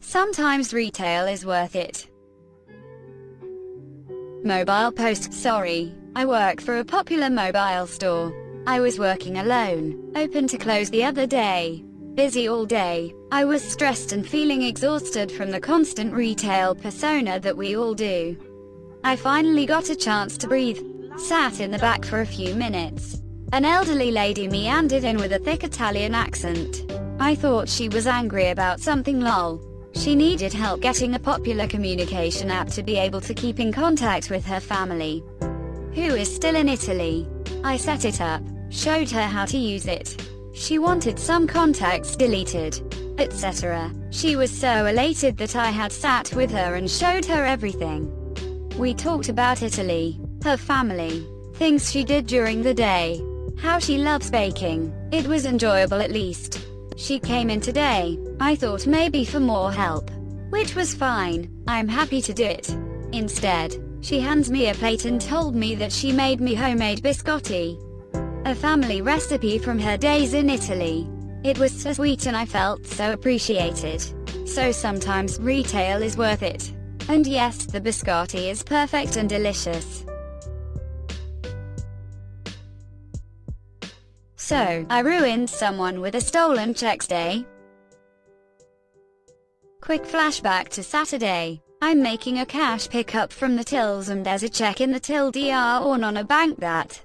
Sometimes retail is worth it. Mobile post. Sorry, I work for a popular mobile store. I was working alone, open to close the other day. Busy all day. I was stressed and feeling exhausted from the constant retail persona that we all do. I finally got a chance to breathe. Sat in the back for a few minutes. An elderly lady meandered in with a thick Italian accent. I thought she was angry about something. Lol. She needed help getting a popular communication app to be able to keep in contact with her family, who is still in Italy. I set it up, showed her how to use it. She wanted some contacts deleted, etc. She was so elated that I had sat with her and showed her everything. We talked about Italy, her family, things she did during the day, how she loves baking. It was enjoyable at least. She came in today. I thought maybe for more help, which was fine. I'm happy to do it. Instead, she hands me a plate and told me that she made me homemade biscotti, a family recipe from her days in Italy. It was so sweet and I felt so appreciated. So sometimes retail is worth it. And yes, the biscotti is perfect and delicious. So, I ruined someone with a stolen check today. Quick flashback to Saturday. I'm making a cash pickup from the tills and there's a check in the till DR on a bank that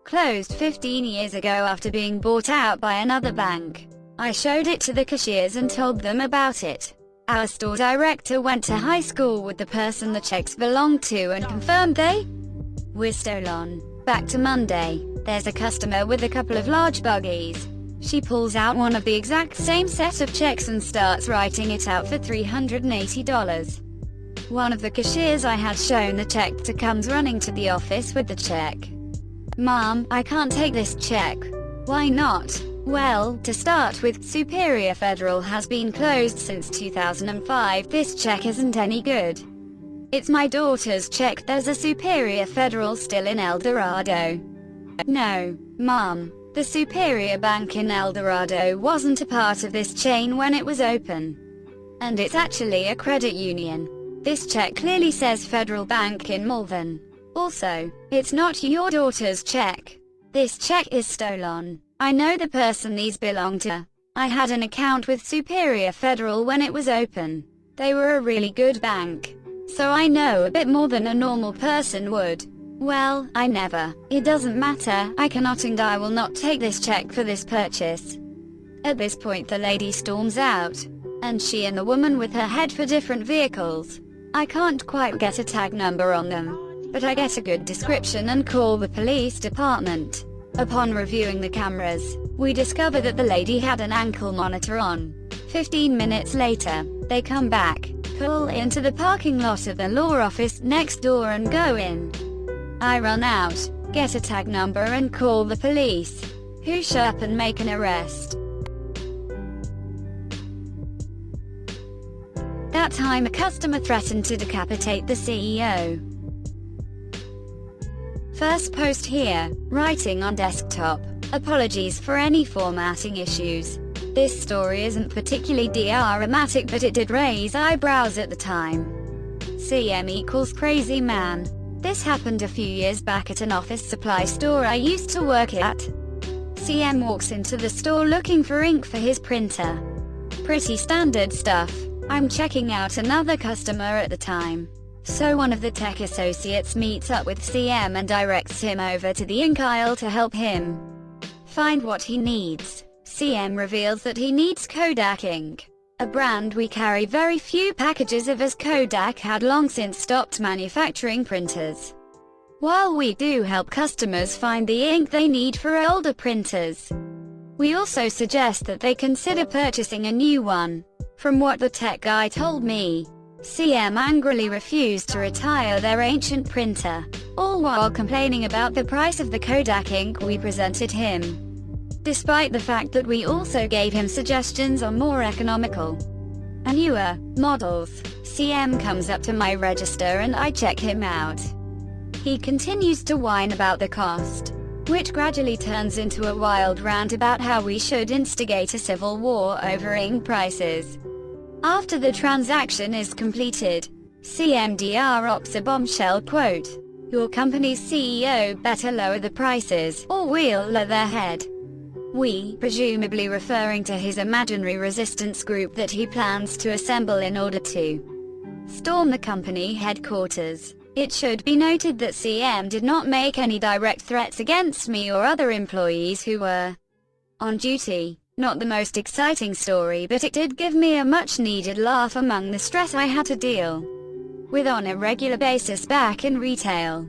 closed 15 years ago after being bought out by another bank. I showed it to the cashiers and told them about it. Our store director went to high school with the person the checks belonged to and confirmed they were stolen. Back to Monday. There's a customer with a couple of large buggies. She pulls out one of the exact same set of checks and starts writing it out for $380. One of the cashiers I had shown the check to comes running to the office with the check. "Mom, I can't take this check." "Why not?" "Well, to start with, Superior Federal has been closed since 2005. This check isn't any good. It's my daughter's check. There's a Superior Federal still in El Dorado." "No, Mom. The Superior Bank in El Dorado wasn't a part of this chain when it was open. And it's actually a credit union. This check clearly says Federal Bank in Malvern. Also, it's not your daughter's check. This check is stolen. I know the person these belong to. I had an account with Superior Federal when it was open. They were a really good bank. So I know a bit more than a normal person would." "Well, I never. It doesn't matter. I cannot and I will not take this check for this purchase." At this point the lady storms out. And she and the woman with her head for different vehicles. I can't quite get a tag number on them, but I get a good description and call the police department. Upon reviewing the cameras, we discover that the lady had an ankle monitor on. 15 minutes later, they come back, pull into the parking lot of the law office next door and go in. I run out, get a tag number and call the police, who show up and make an arrest. That time a customer threatened to decapitate the CEO. First post here, writing on desktop. Apologies for any formatting issues. This story isn't particularly dramatic but it did raise eyebrows at the time. CM equals crazy man. This happened a few years back at an office supply store I used to work at. CM walks into the store looking for ink for his printer. Pretty standard stuff. I'm checking out another customer at the time. So one of the tech associates meets up with CM and directs him over to the ink aisle to help him find what he needs. CM reveals that he needs Kodak ink, a brand we carry very few packages of as Kodak had long since stopped manufacturing printers. While we do help customers find the ink they need for older printers, we also suggest that they consider purchasing a new one. From what the tech guy told me, CM angrily refused to retire their ancient printer, all while complaining about the price of the Kodak ink we presented him. Despite the fact that we also gave him suggestions on more economical and newer models, CM comes up to my register and I check him out. He continues to whine about the cost, which gradually turns into a wild rant about how we should instigate a civil war over ink prices. After the transaction is completed, CMDR drops a bombshell quote. Your company's CEO better lower the prices, or we'll lower their head. We, presumably referring to his imaginary resistance group that he plans to assemble in order to storm the company headquarters. It should be noted that CM did not make any direct threats against me or other employees who were on duty. Not the most exciting story, but it did give me a much-needed laugh among the stress I had to deal with on a regular basis back in retail.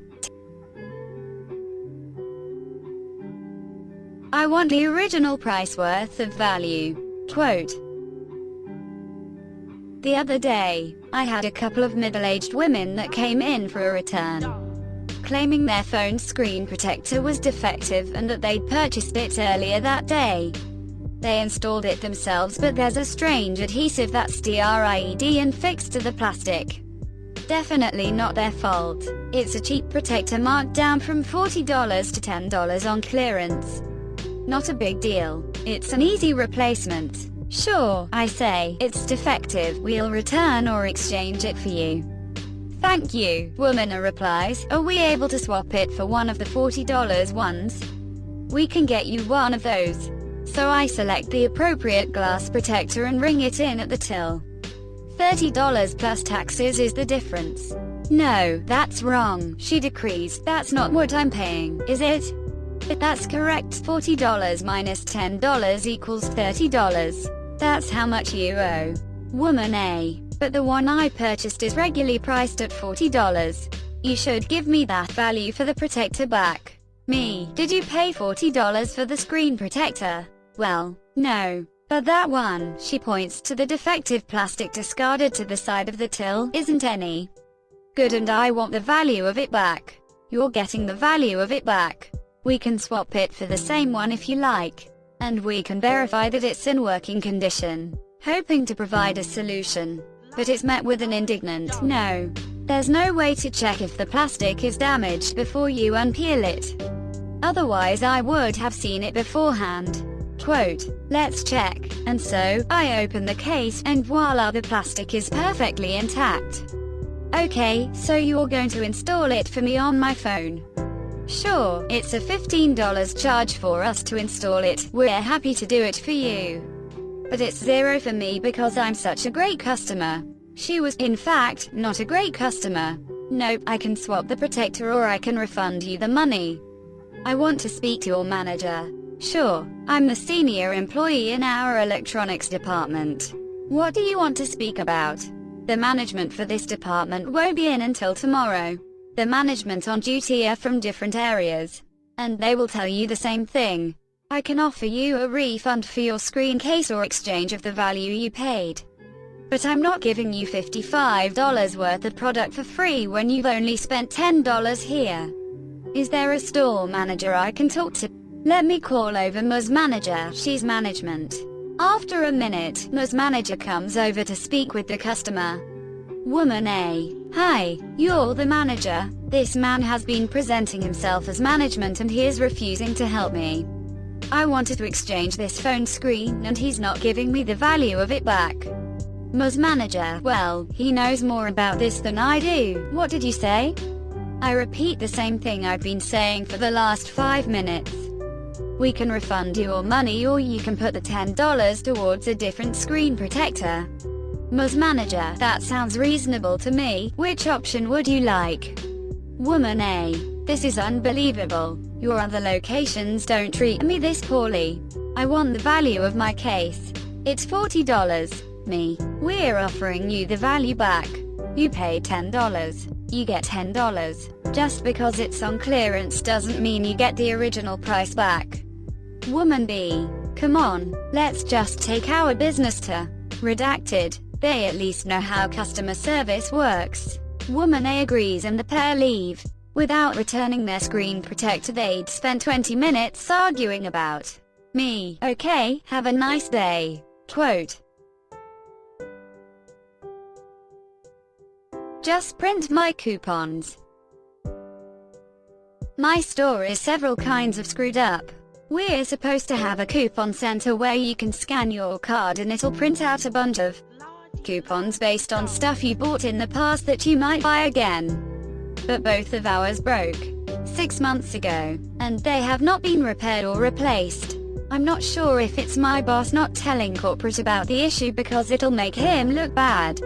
I want the original price worth of value. Quote. The other day, I had a couple of middle-aged women that came in for a return, claiming their phone screen protector was defective and that they'd purchased it earlier that day. They installed it themselves, but there's a strange adhesive that's DRIED and fixed to the plastic. Definitely not their fault. It's a cheap protector marked down from $40 to $10 on clearance. Not a big deal. It's an easy replacement. Sure, I say, it's defective, we'll return or exchange it for you. Thank you, woman replies. Are we able to swap it for one of the $40 ones? We can get you one of those. So I select the appropriate glass protector and ring it in at the till. $30 plus taxes is the difference. No, that's wrong, she decrees. That's not what I'm paying, is it? That's correct. $40 minus $10 equals $30. That's how much you owe. Woman A. But the one I purchased is regularly priced at $40. You should give me that value for the protector back. Me. Did you pay $40 for the screen protector? Well, no. But that one, she points to the defective plastic discarded to the side of the till, isn't any good and I want the value of it back. You're getting the value of it back. We can swap it for the same one if you like. And we can verify that it's in working condition. Hoping to provide a solution. But it's met with an indignant no. There's no way to check if the plastic is damaged before you unpeel it. Otherwise I would have seen it beforehand. Quote, let's check. And so, I open the case, and voila, the plastic is perfectly intact. Okay, so you're going to install it for me on my phone? Sure, it's a $15 charge for us to install it. We're happy to do it for you. But it's $0 for me because I'm such a great customer. She was, in fact, not a great customer. Nope, I can swap the protector or I can refund you the money. I want to speak to your manager. Sure, I'm the senior employee in our electronics department. What do you want to speak about? The management for this department won't be in until tomorrow. The management on duty are from different areas, and they will tell you the same thing. I can offer you a refund for your screen case or exchange of the value you paid. But I'm not giving you $55 worth of product for free when you've only spent $10 here. Is there a store manager I can talk to? Let me call over Ms. Manager, she's management. After a minute, Ms. Manager comes over to speak with the customer. Woman A. Hi, you're the manager. This man has been presenting himself as management and he is refusing to help me. I wanted to exchange this phone screen and he's not giving me the value of it back. Ms. Manager, well, he knows more about this than I do. What did you say? I repeat the same thing I've been saying for the last 5 minutes. We can refund your money or you can put the $10 towards a different screen protector. Ms. Manager, that sounds reasonable to me. Which option would you like? Woman A. This is unbelievable. Your other locations don't treat me this poorly. I want the value of my case. It's $40. Me. We're offering you the value back. You pay $10. You get $10. Just because it's on clearance doesn't mean you get the original price back. Woman B. Come on, let's just take our business to redacted. They at least know how customer service works. Woman A agrees and the pair leave. Without returning their screen protector they'd spent 20 minutes arguing about me. Okay, have a nice day. Quote. Just print my coupons. My store is several kinds of screwed up. We're supposed to have a coupon center where you can scan your card and it'll print out a bunch of coupons based on stuff you bought in the past that you might buy again. But both of ours broke 6 months ago, and they have not been repaired or replaced. I'm not sure if it's my boss not telling corporate about the issue because it'll make him look bad,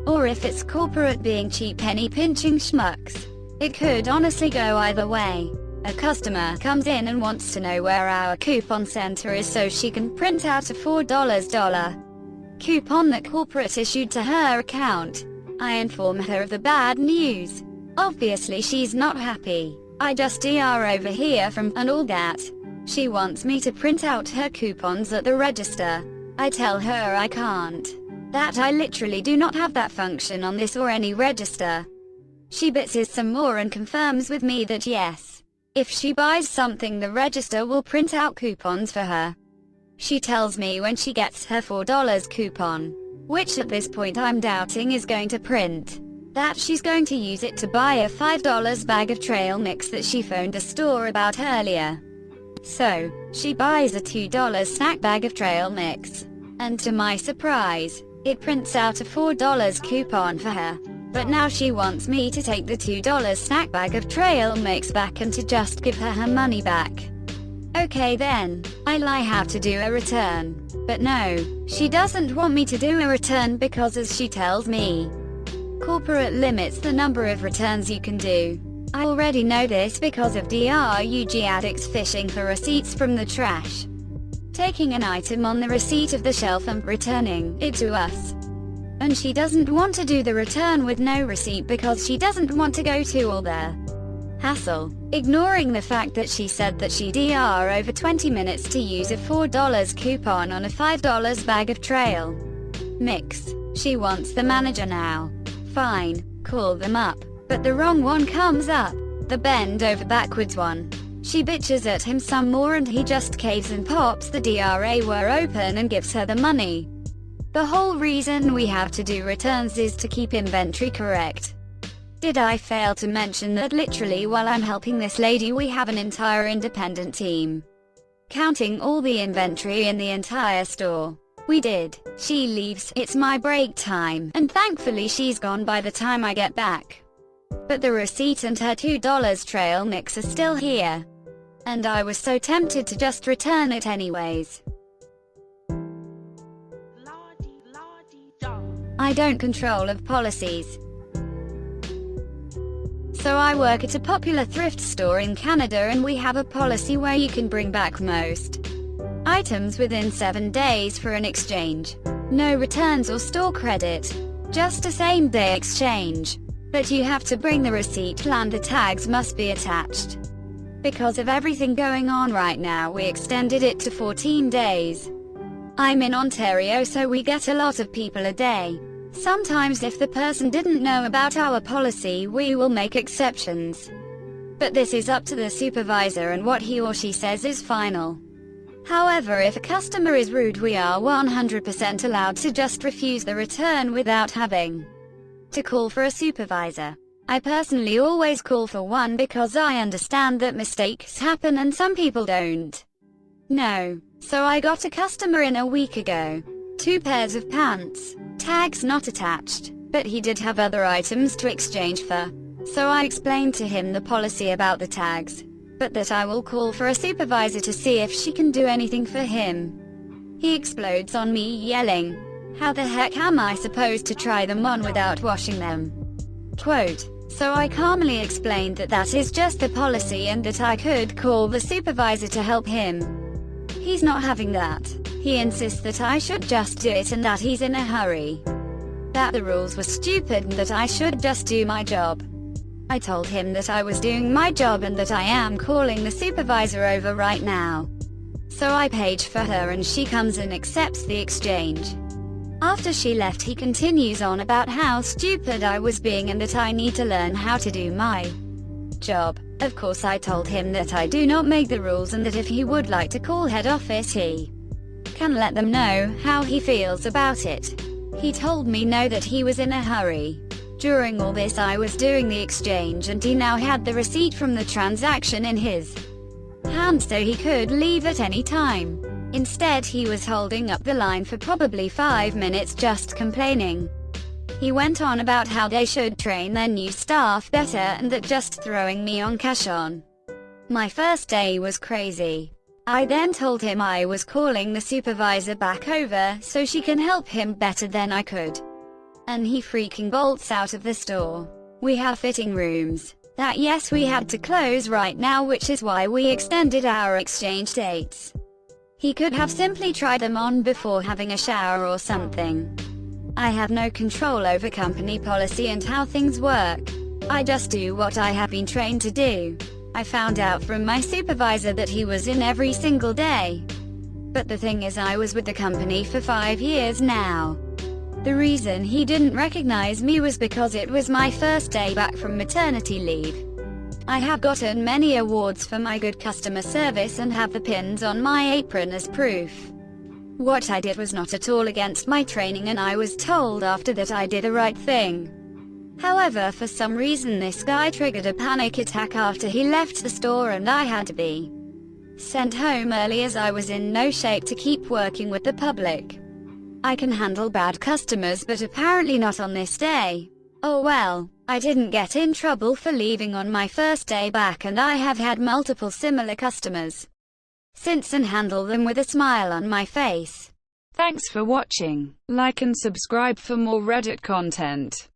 or if it's corporate being cheap penny pinching schmucks. It could honestly go either way. A customer comes in and wants to know where our coupon center is so she can print out a $4 coupon that corporate issued to her account. I inform her of the bad news. Obviously she's not happy. I just DR over here from and all that. She wants me to print out her coupons at the register. I tell her I can't. That I literally do not have that function on this or any register. She bitches some more and confirms with me that yes, if she buys something the register will print out coupons for her. She tells me when she gets her $4 coupon, which at this point I'm doubting is going to print, that she's going to use it to buy a $5 bag of trail mix that she phoned the store about earlier. So, she buys a $2 snack bag of trail mix, and to my surprise, it prints out a $4 coupon for her. But now she wants me to take the $2 snack bag of trail mix back and to just give her money back. Okay then, I have to do a return. But no, she doesn't want me to do a return because as she tells me, corporate limits the number of returns you can do. I already know this because of drug addicts fishing for receipts from the trash, taking an item on the receipt of the shelf and returning it to us. And she doesn't want to do the return with no receipt because she doesn't want to go to all the hassle, ignoring the fact that she said that she DR over 20 minutes to use a $4 coupon on a $5 bag of trail mix. She wants the manager now. Fine, call them up. But the wrong one comes up, the bend over backwards one. She bitches at him some more and he just caves and pops the DRA were open and gives her the money. The whole reason we have to do returns is to keep inventory correct. Did I fail to mention that literally while I'm helping this lady we have an entire independent team, counting all the inventory in the entire store? We did. She leaves, it's my break time, and thankfully she's gone by the time I get back. But the receipt and her $2 trail mix are still here. And I was so tempted to just return it anyways. I don't control of policies. So I work at a popular thrift store in Canada and we have a policy where you can bring back most items within 7 days for an exchange. No returns or store credit. Just a same-day exchange. But you have to bring the receipt and the tags must be attached. Because of everything going on right now we extended it to 14 days. I'm in Ontario so we get a lot of people a day. Sometimes if the person didn't know about our policy we will make exceptions. But this is up to the supervisor and what he or she says is final. However, if a customer is rude we are 100% allowed to just refuse the return without having to call for a supervisor. I personally always call for one because I understand that mistakes happen and some people don't know. So I got a customer in a week ago. 2 pairs of pants, tags not attached, but he did have other items to exchange for. So I explained to him the policy about the tags, but that I will call for a supervisor to see if she can do anything for him. He explodes on me yelling, "How the heck am I supposed to try them on without washing them?" Quote. So I calmly explained that that is just the policy and that I could call the supervisor to help him. He's not having that. He insists that I should just do it and that he's in a hurry. That the rules were stupid and that I should just do my job. I told him that I was doing my job and that I am calling the supervisor over right now. So I page for her and she comes and accepts the exchange. After she left he continues on about how stupid I was being and that I need to learn how to do my job. Of course I told him that I do not make the rules and that if he would like to call head office he can let them know how he feels about it. He told me no, that he was in a hurry. During all this I was doing the exchange and he now had the receipt from the transaction in his hand so he could leave at any time. Instead, he was holding up the line for probably 5 minutes just complaining. He went on about how they should train their new staff better and that just throwing me on cash on my first day was crazy. I then told him I was calling the supervisor back over so she can help him better than I could. And he freaking bolts out of the store. We have fitting rooms that yes we had to close right now, which is why we extended our exchange dates. He could have simply tried them on before having a shower or something. I have no control over company policy and how things work. I just do what I have been trained to do. I found out from my supervisor that he was in every single day. But the thing is, I was with the company for 5 years now. The reason he didn't recognize me was because it was my first day back from maternity leave. I have gotten many awards for my good customer service and have the pins on my apron as proof. What I did was not at all against my training, and I was told after that I did the right thing. However, for some reason this guy triggered a panic attack after he left the store, and I had to be sent home early as I was in no shape to keep working with the public. I can handle bad customers, but apparently not on this day. Oh well, I didn't get in trouble for leaving on my first day back, and I have had multiple similar customers since and handle them with a smile on my face. Thanks for watching. Like and subscribe for more Reddit content.